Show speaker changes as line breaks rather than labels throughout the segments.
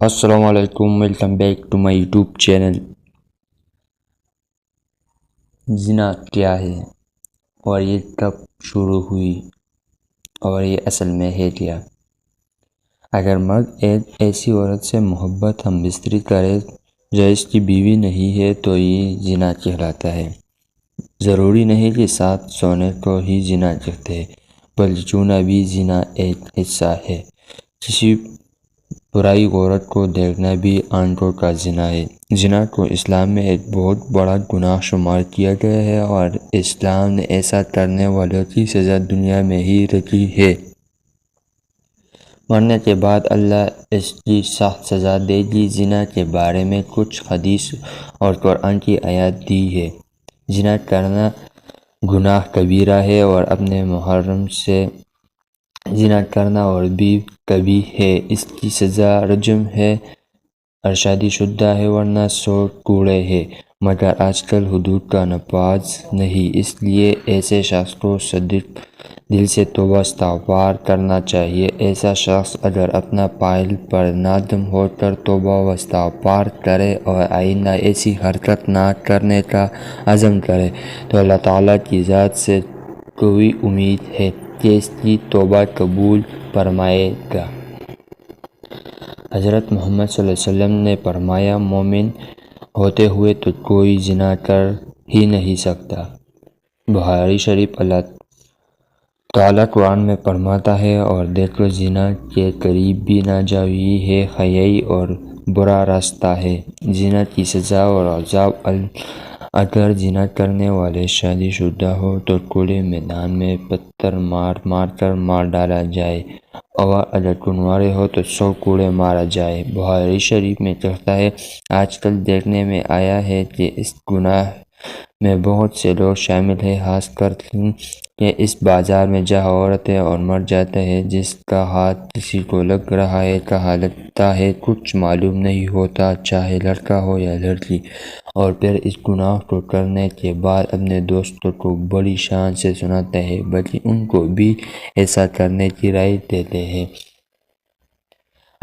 السلام علیکم، welcome back to my YouTube channel. زنا کیا ہے اور یہ کب شروع ہوئی اور یہ اصل میں ہے کیا؟ اگر مرد ایک ایسی عورت سے محبت ہم بستری کرے جو اس کی بیوی نہیں ہے تو یہ زنا کہلاتا ہے۔ ضروری نہیں کہ ساتھ سونے کو ہی زنا کہتے ہیں، بلکہ چھونا بھی زنا ایک حصہ ہے۔ کسی برائی عورت کو دیکھنا بھی آنکھوں کا زنا ہے۔ زنا کو اسلام میں ایک بہت بڑا گناہ شمار کیا گیا ہے اور اسلام نے ایسا کرنے والوں کی سزا دنیا میں ہی رکھی ہے۔ مرنے کے بعد اللہ اس کی سخت سزا دے گی۔ زنا کے بارے میں کچھ حدیث اور قرآن کی آیات دی ہے۔ زنا کرنا گناہ کبیرہ ہے اور اپنے محرم سے زنا کرنا اور بھی قبیح ہے۔ اس کی سزا رجم ہے اور شادی شدہ ہے ورنہ 100 کوڑے ہے۔ مگر آج کل حدود کا نفاذ نہیں، اس لیے ایسے شخص کو صادق دل سے توبہ استغفار کرنا چاہیے۔ ایسا شخص اگر اپنا فعل پر نادم ہو کر توبہ و استغفار کرے اور آئندہ ایسی حرکت نہ کرنے کا عزم کرے تو اللہ تعالیٰ کی ذات سے قوی امید ہے کہ اس کی توبہ قبول فرمائے گا۔ حضرت محمد صلی اللہ علیہ وسلم نے فرمایا، مومن ہوتے ہوئے تو کوئی زنا کر ہی نہیں سکتا۔ بخاری شریف۔ اللہ تعالیٰ قرآن میں فرماتا ہے، اور دیکھو زنا کے قریب بھی نہ جاؤ، یہ ہے حیائی اور برا راستہ ہے۔ زنا کی سزا اور عذاب۔ اگر زنا کرنے والے شادی شدہ ہو تو کھلے میدان میں پتھر مار مار کر مار ڈالا جائے، اور اگر کنوارے ہو تو 100 کوڑے مارا جائے۔ بخاری شریف میں کہتا ہے، آج کل دیکھنے میں آیا ہے کہ اس گناہ میں بہت سے لوگ شامل ہیں، خاص کر کہ اس بازار میں جہاں عورتیں اور مرد جاتے ہیں، جس کا ہاتھ کسی کو لگ رہا ہے، کہا لگتا ہے، کچھ معلوم نہیں ہوتا، چاہے لڑکا ہو یا لڑکی، اور پھر اس گناہ کو کرنے کے بعد اپنے دوستوں کو بڑی شان سے سناتے ہیں، بلکہ ان کو بھی ایسا کرنے کی رائے دیتے ہیں۔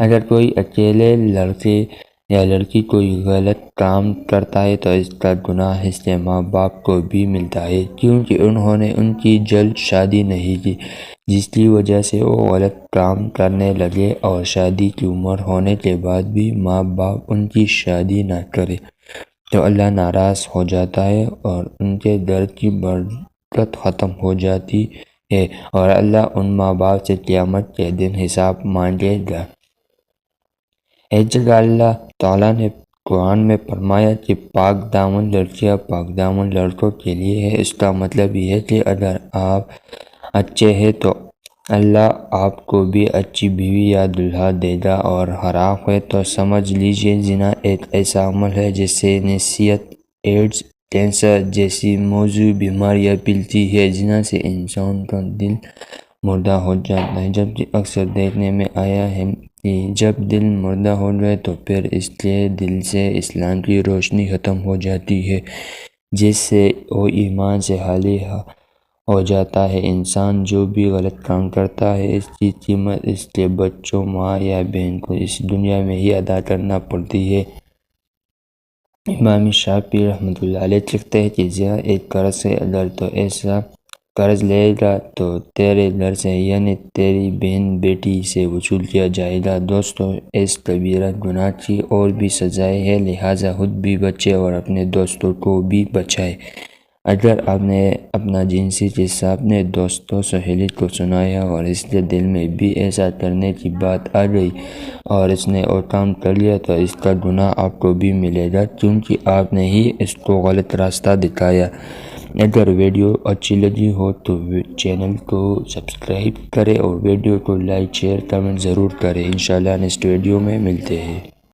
اگر کوئی اکیلے لڑکے یا لڑکی کوئی غلط کام کرتا ہے تو اس کا گناہ اس کے ماں باپ کو بھی ملتا ہے، کیونکہ انہوں نے ان کی جلد شادی نہیں کی، جس کی وجہ سے وہ غلط کام کرنے لگے، اور شادی کی عمر ہونے کے بعد بھی ماں باپ ان کی شادی نہ کرے تو اللہ ناراض ہو جاتا ہے اور ان کے گھر کی برکت ختم ہو جاتی ہے، اور اللہ ان ماں باپ سے قیامت کے دن حساب مانگے گا۔ ایک جگہ اللہ تعالیٰ نے قرآن میں فرمایا کہ پاک دامن لڑکیاں پاک دامن لڑکوں کے لیے ہے۔ اس کا مطلب یہ ہے کہ اگر آپ اچھے ہیں تو اللہ آپ کو بھی اچھی بیوی یا دلہا دے گا، اور حرام ہے تو سمجھ لیجئے زنا ایک ایسا عمل ہے جس سے نسیت، ایڈز، کینسر جیسی موذی بیماریاں پھیلتی ہے۔ زنا سے انسان کا دل مردہ ہو جاتا ہے، جبکہ اکثر دیکھنے میں آیا ہے کہ جب دل مردہ ہو جائے تو پھر اس کے دل سے اسلام کی روشنی ختم ہو جاتی ہے، جس سے وہ ایمان سے خالی ہو جاتا ہے۔ انسان جو بھی غلط کام کرتا ہے، اس کی قیمت اس کے بچوں، ماں یا بہن کو اس دنیا میں ہی ادا کرنا پڑتی ہے۔ امام شافعی رحمۃ اللہ علیہ لکھتے ہیں کہ زنا ایک قرض ہے، اگر تو ایسا قرض لے گا تو تیرے گھر سے یعنی تیری بہن بیٹی سے وصول کیا جائے گا۔ دوستو، اس کبیرہ گناہ کی اور بھی سزائیں ہیں، لہٰذا خود بھی بچیں اور اپنے دوستوں کو بھی بچائیں۔ اگر آپ نے اپنا جنسی قصہ اپنے دوستوں سہیلی کو سنایا اور اس کے دل میں بھی ایسا کرنے کی بات آ گئی اور اس نے وہ کام کر لیا تو اس کا گناہ آپ کو بھی ملے گا، کیونکہ آپ نے ہی اس کو غلط راستہ دکھایا۔ اگر ویڈیو اچھی لگی ہو تو چینل کو سبسکرائب کریں اور ویڈیو کو لائک، شیئر، کمنٹ ضرور کریں۔ انشاءاللہ نیکسٹ ویڈیو میں ملتے ہیں۔